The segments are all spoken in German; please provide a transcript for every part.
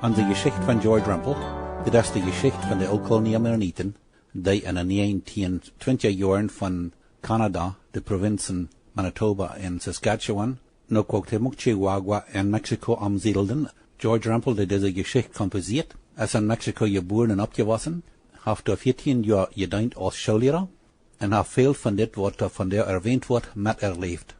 An de Geschicht van George Rumpel, dit is de Geschicht van de Oud-kolonie Mennoniten, die in de 1920 jaren van Canada, de provincie Manitoba en Saskatchewan, nog Cuauhtémoc, Chihuahua en Mexico omsiedelden. George Rumpel, die deze Geschicht composiert, is in Mexico geboren en opgewassen, heeft door 14 jaar gediend als schoolleraar en heeft veel van dit wat van der erwähnt wordt met erleefd.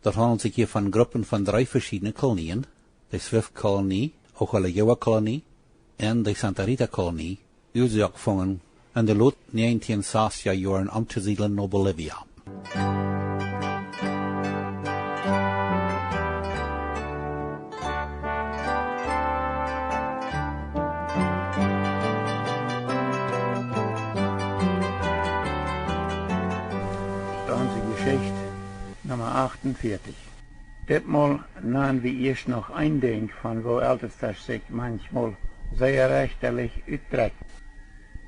Dat handelt zich hier van groepen van 3 verschillende koloniën, de Swift-kolonie, Ojalejua-kolonie en de Santa Rita-kolonie, uitgevonden in de lood 1960 jaren om te siedelen naar Bolivia. Geschicht Nummer 48. Ditmal nahen wir erst noch ein Ding, von wo Ältester sich manchmal sehr rechterlich utdrückt.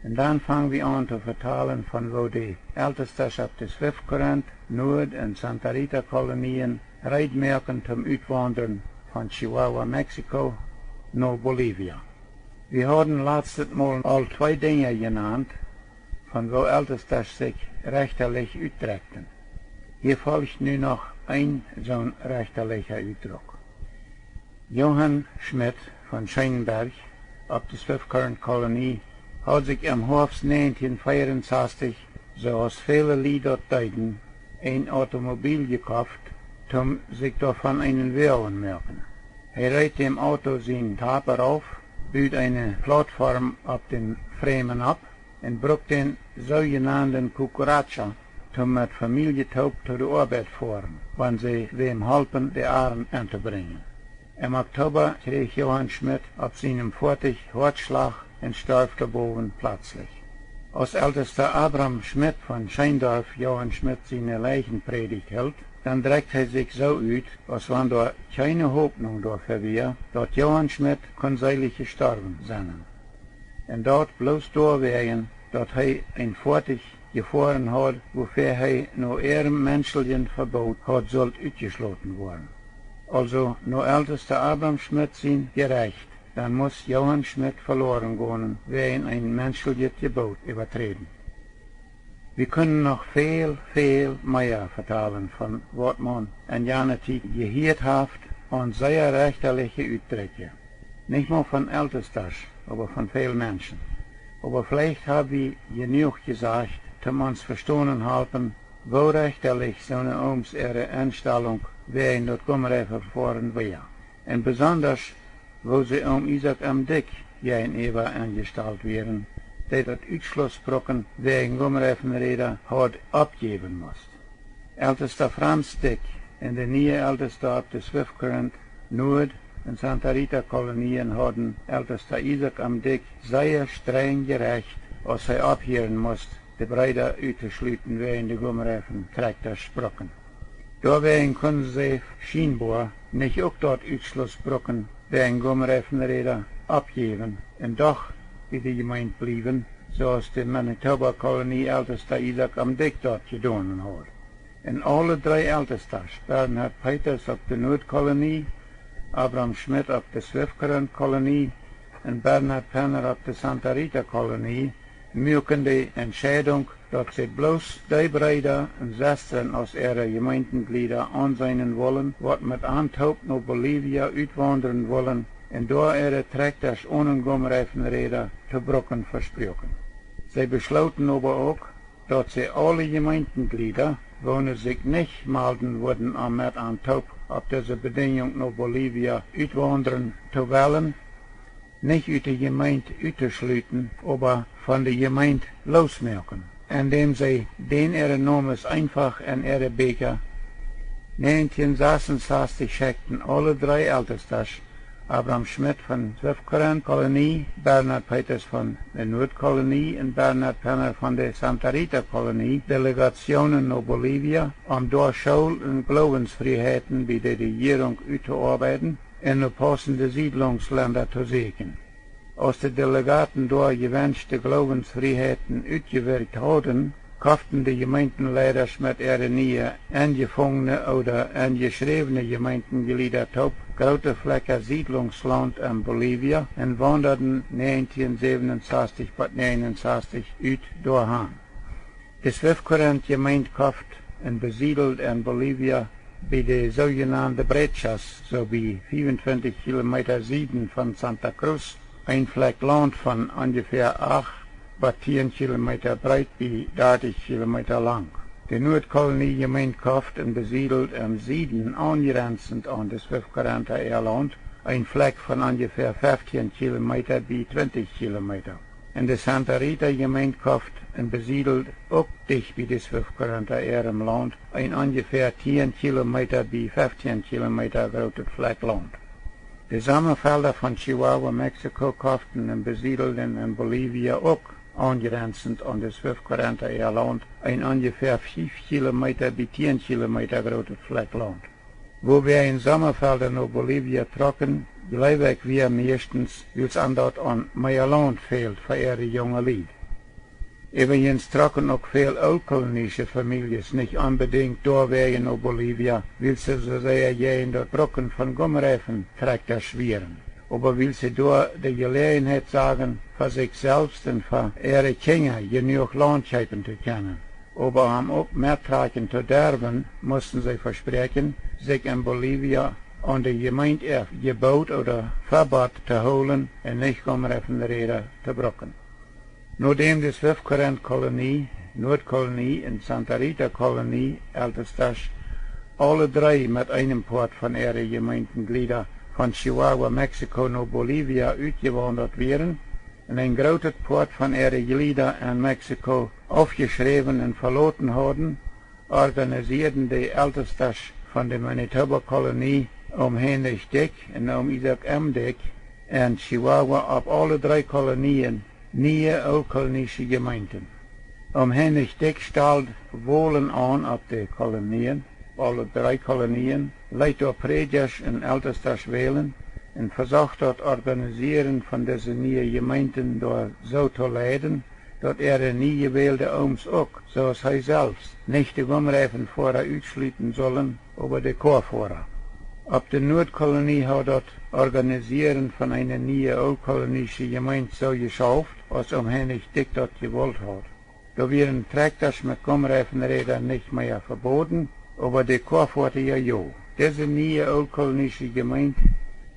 Und dann fangen wir an zu vertalen, von wo die Ältester auf der Swift-Current, Nord- und Santa Rita-Kolonien reitmerken zum Uitwandern von Chihuahua, Mexiko, nach Bolivia. Wir haben letztes Mal all 2 Dinge genannt, von wo Ältester sich rechterlich utdrückten. Hier folgt nun noch ein zo'n rechterlicher Uitdruck. Johann Schmidt von Scheinberg auf der Swift-Current-Kolonie hat sich im Herbst 1964, so aus viele Lieder deuten, ein Automobil gekauft, um sich davon einen Wehren merken. Er reiht dem Auto seinen Taper auf, baut eine Plattform auf den Fremen ab und brucht den sogenannten Cucaracha, um mit Familientaub zu der Arbeit fahren, wann sie wem helfen, die Ahren anzubringen. Im Oktober krieg Johann Schmidt auf seinem 40 Herzschlag und starb geboren plötzlich. Als ältester Abraham Schmidt von Scheindorf Johann Schmidt seine Leichenpredigt hält, dann drückt er sich so aus, als wenn da keine Hoffnung dafür wäre, dass Johann Schmidt seilig gestorben sein. Und dort bloß durchwegen, dass er ein 40 gefahren hat, wofür er nur ihrem menschlichen Verbot hat sollt ausgeschlossen worden. Also nur ältester Abraham Schmidt sein gerecht, dann muss Johann Schmidt verloren gehen, wegen ein menschliches Gebot übertreten. Wir können noch viel mehr vertalen von was man in jener Zeit gehört hat und sehr rechterliche Ausdrücke. Nicht nur von Ältesters, aber von vielen Menschen. Aber vielleicht haben wir genug gesagt, um uns verstanden halten, wo rechterlich so eine Oms ihre Einstellung wegen das Gummerverfahren war. Und besonders, wo sie Isaac am Dick gegenüber eingestellt werden, der das Ausschlussbrocken wegen Gummerreifenräder hat abgeben muss. Ältester Franz Dick in der Nähe ältester auf der Swift-Current, Nord- und Santa Rita-Kolonien hatten ältester Isaac am Dick sehr streng gerecht, als er abhören musste, die Breiter auszuschließen wegen der Gummerreifen Traktorsbrocken. Deswegen können sie scheinbar nicht auch dort Ausschlussbrocken wegen Gummerreifenräder abgeben und doch wie die Gemeinde blieben, so als die Manitoba-Kolonie ältester Isaac am Dick dort getan hat. Und alle 3 Ältesters, Bernhard Peters auf der Nordkolonie, Abraham Schmidt auf der Swift-Current-Kolonie und Bernhard Penner auf der Santa Rita-Kolonie, mögen die Entscheidung, dass sie bloß die Brüder und Schwestern aus ihren Gemeindenglieder ansehen wollen, was mit Antaub nach Bolivia uitwandern wollen, und da ihre Traktors ohne Gummerreifenräder zu Brocken versprochen. Sie beschlossen aber auch, dass sie alle Gemeindenglieder, wo sich nicht melden würden, um mit Antaub auf diese Bedingung nach Bolivia uitwandern zu wollen, nicht aus der Gemeinde auszuschließen, aber von der Gemeinde losmerken, indem sie den ihre Namen einfach in ihre Beker 1966 scheckten alle 3 Ältesters, Abraham Schmidt von Swift-Current-Kolonie, Bernhard Peters von der Nordkolonie und Bernhard Penner von der Santa Rita-Kolonie, Delegationen nach Bolivia, um dort Schul- und Glaubensfreiheiten bei der Regierung auszuarbeiten und eine passende Siedlungsländer zu sichern. Als die Delegaten dort gewünschte Glaubensfreiheiten ausgewirkt hatten, kauften die Gemeindenleiders mit ihre nie angefangene oder angeschriebene Gemeindenglieder top grote Flecken Siedlungsland in Bolivia und wanderten 1967 bis 69 uit doorheen. De Zwiftkurrent gemeenschap en besiedeld in Bolivia bij de zogenaamde Brechas, zo bij 25 kilometer zuiden van Santa Cruz, een vlek land van ongeveer 8 bis 10 kilometer breed bij 30 kilometer lang. De Noordkolonie gemeenschap en besiedeld in zuiden aangrenzend aan de Zwiftkurrente eiland, een vlek van ongeveer 15 kilometer bij 20 kilometer. En de Santa Rita gemeenschap en besiedeld ook dicht bij de Zwiftkurrente eiland, een ongeveer 10 kilometer bij 15 kilometer grote vlek land. De samenvelden van Chihuahua, Mexico kauften en besiedelden in Bolivia ook aangrenzend aan de Zwiftkurrente eiland, een ongeveer 5 kilometer bij 10 kilometer grote vlek land. Wo wir in Sommerfelden naar Bolivia trokken, gleich ik weer meestens, wils aan dat aan meer land fehlt voor ihre jonge lied. Übrigens trokken ook veel oud-kolonische families nicht unbedingt doorwegen naar Bolivia, wils ze so sehr je in dat Brocken von Gumreifen trekker schweren. Aber will sie door de Gelegenheit sagen, für sich selbst und für ihre Kinder genug Landschaften zu kennen. Aber um auch Mehrtragen zu derben, mussten sie versprechen, sich in Bolivia an die Gemeinde Gebot oder Verbot zu holen und nicht Gumreifenräder zu brocken. Nachdem die Zwiftkurrentkolonie, Nordkolonie und Santa Rita Kolonie, ältestes, alle drei mit einem Port von ihren Gemeindengliedern von Chihuahua, Mexiko nach Bolivia uitgewandert wären, und ein großes Port von ihren Gliedern in Mexiko aufgeschrieben und verloren hadden, organisierten die Ältestes von der Manitoba-Kolonie Heinrich Dick und Isaac M. Dick in Chihuahua auf alle drei Kolonien nieuwe oud-kolonische Gemeinden. Heinrich Dick stelt wohlen aan op de kolonien, alle drei Kolonien, leidt door predikers en ältestes wählen en versucht dat organisieren von diesen nieuwe Gemeinden door zo te leiden, dat de nie gewählte Ooms ook, zoals hij selbst, nicht de Gumreifen vorher uitschließen sollen, aber de Chorvorher. Op de Noordkolonie hat dat Organisieren von einer nieuwe oud-kolonische Gemeinde so geschafft, als Heinrich Dick dat gewollt hat. Da wären Traktors mit Gumreifenrädern nicht mehr verboten, aber die Chorpforte ja. Diese nieuwe oud-kolonische Gemeinde,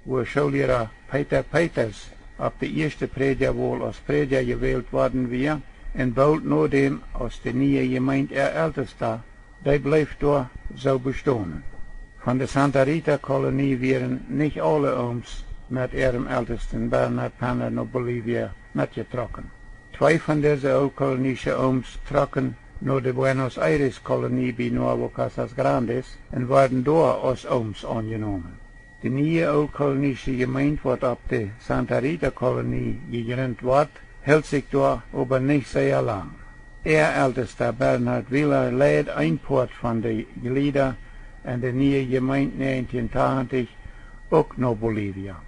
wo Schullehrer Peter Peters ab der erste Predigerwahl als Prediger gewählt worden war, und bald nachdem als die nieuwe Gemeinde ältester, die bleibt da so bestehen. Von der Santa Rita Kolonie wären nicht alle Ooms mit ihrem ältesten Bernhard Penner nach Bolivia mitgetrokken. Zwei von diesen oud-kolonische Ooms trokken naar de Buenos Aires Kolonie bij Nuevo Casas Grandes und werden dort als Ooms angenommen. Die nieuwe oud-kolonische Gemeinde wordt op de Santa Rita Kolonie gegründet wordt, hält sich dort aber nicht sehr lang. Ältester Bernhard Willer leidt ein Port von den Gliedern en de nieuwe gemeente 1980 ook naar Bolivia.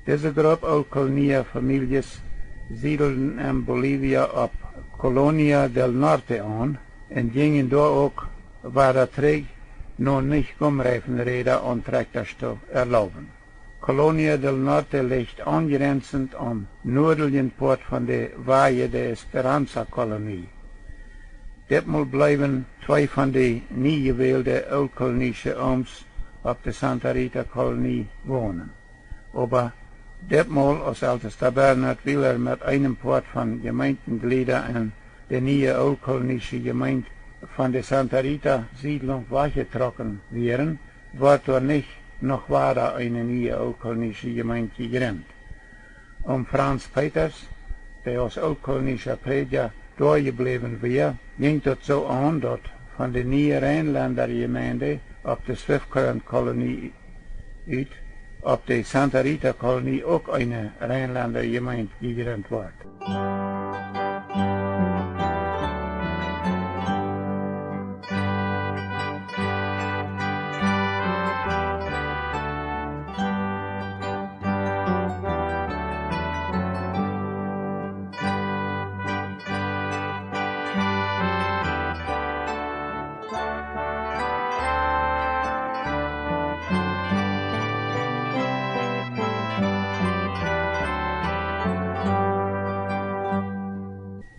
Deze groep oud-kolonie families siedelden in Bolivia op Colonia del Norte aan en gingen daar ook waar terug nog niet Gumreifenräder und Traktors te erlauben. Colonia del Norte ligt aangrenzend aan noordelijke poort van de Valle de Esperanza Kolonie. Ditmaal blijven twee van de nie gewählte oud-kolonische Ooms op de Santa Rita Kolonie wohnen. Aber ditmaal als ältester Bernhard Willer mit einem Port von Gemeindengliedern en de nieuwe oud-kolonische Gemeinde von der Santa Rita Siedlung weggetrokken wären, wordt er nicht noch weiter eine nieuwe oud-kolonische Gemeinde gegründet. Franz Peters, der als oud-kolonischer Prediger doorgebleven war, ging het zo aan dat van de nieuwe Rijnlandergemeinde op de Zwiftkurrentkolonie uit, op de Santa Rita Kolonie ook een Rijnlandergemeinde gegründet wordt.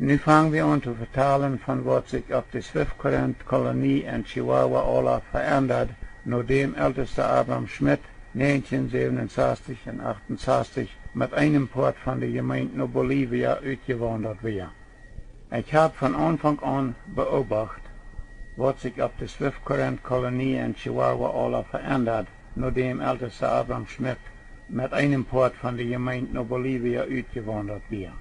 Nu fangen wir an zu vertalen von was sich auf der Swift-Kolonie in Chihuahua alle verändert, nachdem ältester Abraham Schmidt 1967 und 68 mit einem Port von der Gemeinde nach Bolivia uitgewandert war. Ich habe von Anfang an beobachtet, was sich auf der Swift-Kolonie in Chihuahua alle verändert, nachdem ältester Abraham Schmidt mit einem Port von der Gemeinde nach Bolivia uitgewandert war.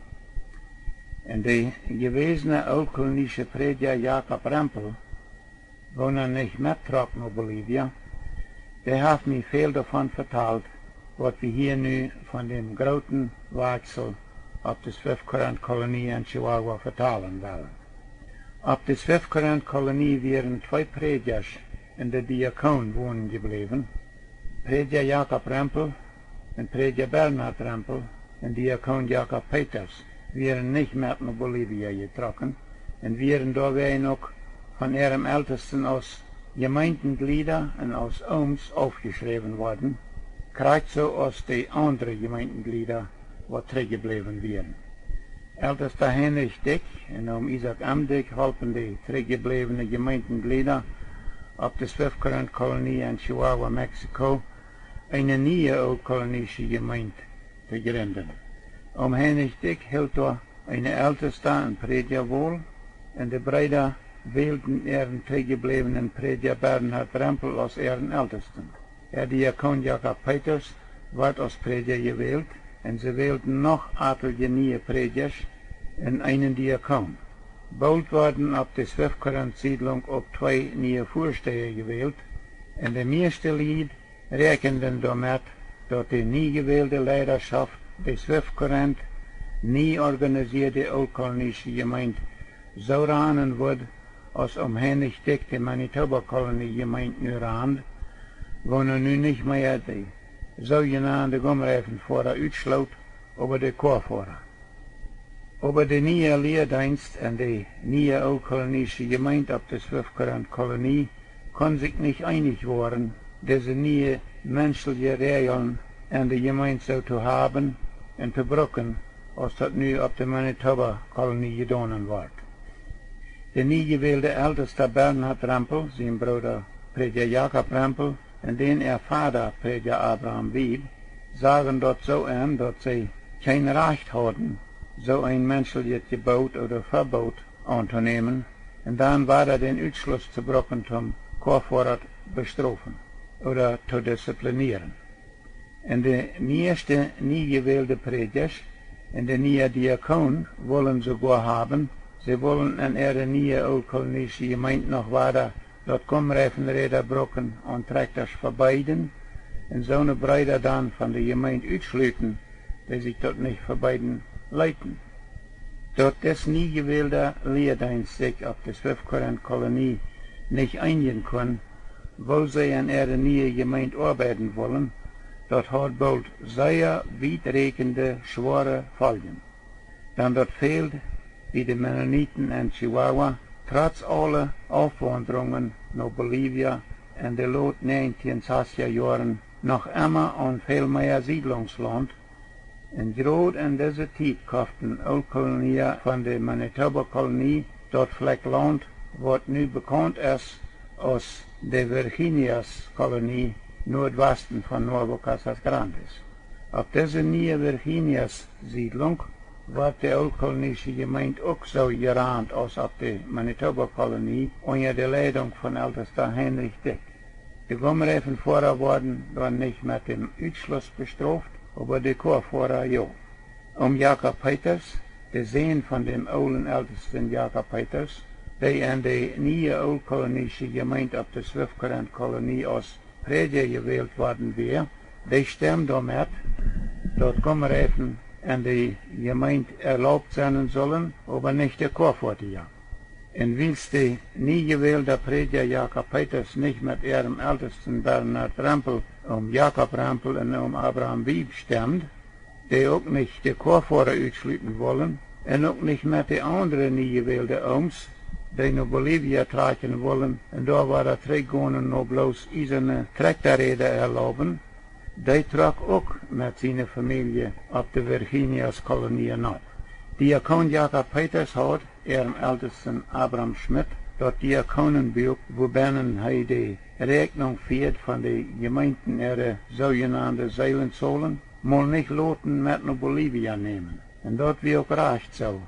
En de gewesene oud-kolonische prediger Jacob Rempel, wo nicht mittrok nach Bolivia, der hat mir viel davon vertelt, was wir hier nu von dem großen Wechsel auf der Swift-Kolonie in Chihuahua vertalen wollen. Auf der Swift-Kolonie wären zwei Predigers in der Diakon wohnen geblieben, Prediger Jacob Rempel und Prediger Bernhard Rempel und Diakon Jacob Peters. Wären nicht mehr nach Bolivia getrokken und wären dabei noch von ihrem Ältesten aus Gemeindenglieder und aus Ohms aufgeschrieben worden, gerade so aus die anderen Gemeindenglieder, die zurückgeblieben wären. Ältester Heinrich Dick und Isaac M. Dick halten die zurückgebliebenen Gemeindenglieder auf der Swift-Kolonie in Chihuahua, Mexiko, eine neue old-kolonische Gemeinde zu gründen. Heinrich Dick hielt da eine älteste und Prediger wohl, und die Brüder wählten ihren zurückgebliebenen Prediger Bernhard Rempel als ihren Ältesten. Der Diakon Jacob Peters ward als Prediger gewählt, und sie wählten noch etliche neue Predigers und einen Diakon. Bald wurden auf der Swift-Siedlung auch zwei neue Vorsteher gewählt, und die meiste Lied rechneten damit, dass die nie gewählte Leiterschaft der Swift-Kurrent nie organisierte old-kolonische Gemeinde so ranen wird, als Heinrich Dick die Manitoba-Kolonie-Gemeinde nu rahnt, wo nun nicht mehr die sogenannte Gumreifen-Fahrer uitschloot über die Chorfahrer. Über die neue Lehrdienst und die neue old-kolonische Gemeinde auf der Swift-Kolonie kann sich nicht einig werden, diese neue menschliche Regeln in der Gemeinde so zu haben und zu brücken, als das nu auf der Manitoba-Kolonie getan wird. Der nie gewählte älteste Bernhard Rempel, sein Bruder Prediger Jacob Rempel, und den Vater Prediger Abraham Wieb, sagen dort so an, dass sie kein Recht hatten, so ein menschliches Gebot oder Verbot anzunehmen, und dann war den Ausschluss zu brücken zum Chorfahrer bestrafen oder zu disziplinieren. Und die meiste nie gewählte Predigers und die neue Diakon wollen sogar haben, sie wollen in ihre neue old-kolonische Gemeinde noch weiter dort Gumreifenräder brücken und Traktors verbeiden und so eine Brüder dann von der Gemeinde ausschließen, die sich dort nicht verbeiden leiten. Dort das nie gewählte Lehrdienst sich auf der Swift-Kolonie nicht einigen kann, wo sie in ihre neue Gemeinde arbeiten wollen, dort hat bald sehr weitreichende, schwere Folgen. Dann dort fehlt, wie die Mennoniten in Chihuahua, trotz aller Aufwanderungen nach Bolivia in den Lot 1960er Jahren noch immer an viel mehr Siedlungsland. Und gerade in dieser Zeit kauften Old-Kolonien von der Manitoba-Kolonie dort Fleck Land, was nu bekannt ist als die Virginias-Kolonie Nordwesten von Nuevo Casas Grandes. Auf dieser neue Virginias-Siedlung war die old-kolonische Gemeinde auch so gerahmt als auf die Manitoba-Kolonie unter der Leitung von ältester Heinrich Dick. Die Gumreifenfahrer wurden dann nicht mit dem Ausschluss bestraft, aber die Chorfahrer ja. Jacob Peters, der Sohn von dem alten ältesten Jacob Peters, der in die neue old-kolonische Gemeinde auf der Swift-Kolonie als Prediger gewählt worden war, der stimmt damit, dort Gumreifen in die Gemeinde erlaubt sein sollen, aber nicht der Chorfahrer. Und weil die nie gewählte Prediger Jacob Peters nicht mit ihrem ältesten Bernhard Rempel Jacob Rempel und Abraham Wieb stimmt, die auch nicht die Chorfahrer ausschließen wollen, und auch nicht mit den anderen nie gewählten Ohms, die nach Bolivia tragen wollen, und da war der Träggonen noch bloß eiserne Traktorräder erlauben, die trug auch mit seiner Familie auf der Virginias-Kolonie ab. Diakon Jacob Peters had, ältesten Abraham Schmidt, dat diakonenbuurt, wo binnen hij de rekening viert van de gemeenten zogenaamde zeilenzolen, mal nicht loten met naar Bolivia nemen. En dat wie ook recht zo,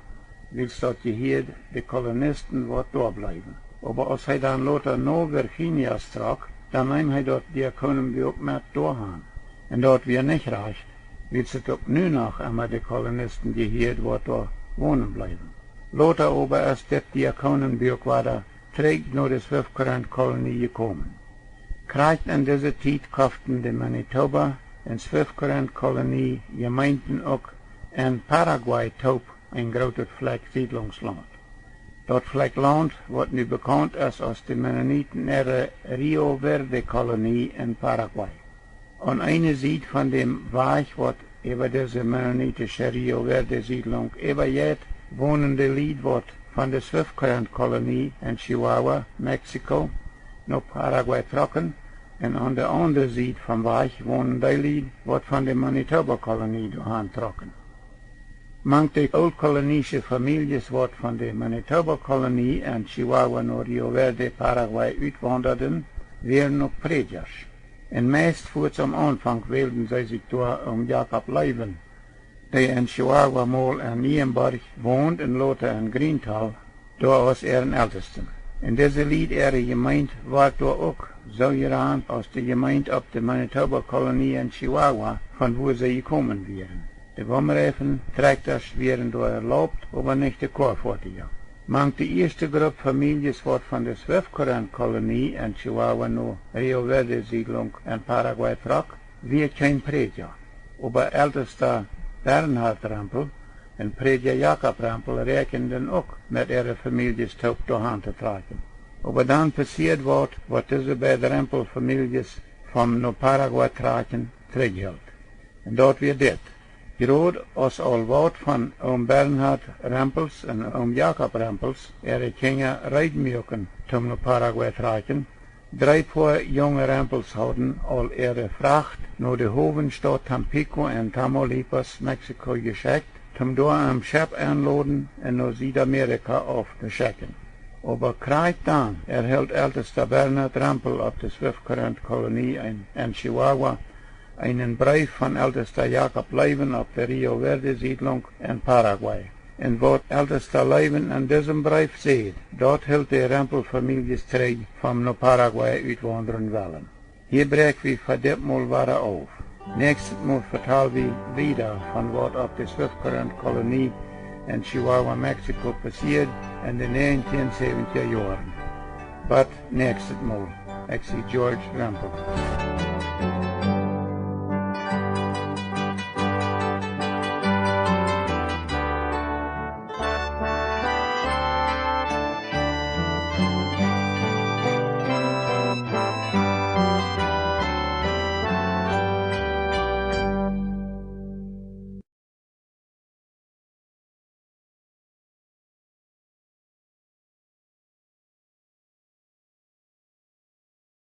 wils dat je hier de kolonisten wat doorblijven. Aber als hij dan later naar Virginia strak, dan neemt hij dat diakonenbuurt met doorgaan. En dat weer niet recht, wils het ook nu nog einmal de kolonisten die hier wat door wonen blijven. Later aber als dit diakonenbuurt war trägt naar de Zwijfkorant-kolonie gekomen. Krijgt in deze tijd koften de Manitoba en Zwijfkorant-kolonie gemeenten ook in Paraguay top een groot vlek siedlungsland. Dat vlek land wordt nu bekend als de Mennoniten Rio Verde-kolonie in Paraguay. Aan ene zijde van de weg wordt über deze Mennonitische Rio Verde-siedlung überjet wonende lied wordt van de Zwijfkorant-kolonie in Chihuahua, Mexico, naar Paraguay trokken, en aan de andere zijde van weg wonen die lied wordt van de Manitoba-kolonie doorheen trokken. Manche oud-kolonische families wordt van de Manitoba-kolonie en Chihuahua naar Rio Verde, Paraguay uitwanderden, weer nog predjers. En meest voorts am Anfang wilden zij zich door Jacob Leiven, die in Chihuahua mal in Nienberg woont en later in Greental, door als ältesten. En deze lied gemeente wordt door ook zo geraamd als de gemeente op de Manitoba-kolonie in Chihuahua, van waar ze gekomen waren. De Wommerheffen trekters werden door erlaubt, aber nicht de Korfortiger. Mank de eerste groep families wordt van de Zwijfkorant-kolonie in Chihuahua naar Rio Verde-siedlung in Paraguay trok, weer geen predja. Aber ältester Bernhard Rempel en predja Jacob Rempel rekenden ook met ihre families top doorheen te trekken. Aber dan passiert wordt wat deze beide Rempel-families van naar Paraguay trekken terughield. En dat weer dit. Groot als al wat van oom Bernhard Rempels en oom Jacob Rempels gingen rijdenmjoken om naar Paraguay trekken. 3 paar jonge Rempels hadden al ihre vracht naar de hoofdstad Tampico en Tamaulipas, Mexico geschickt, om door een schip aanladen en naar Zuid-Amerika af te schicken. Aber krijgt dan erhielt ältester Bernhard Rempel op de Zwijfkorant-kolonie in Chihuahua einen brief van ältester Jacob Leiven op de Rio Verde-siedlung in Paraguay. En wat ältester Leiven in diesem brief zegt, dat hield de Rempel-families terug van naar Paraguay uitwanderen willen. Hier breekt we voor dit mal weer auf. Nächstes Mal vertellen we wieder van wat op de Zwijfkorant-kolonie in Chihuahua, Mexico passiert in de 1970er jaren. But nächstes Mal, ik zie George Rempel.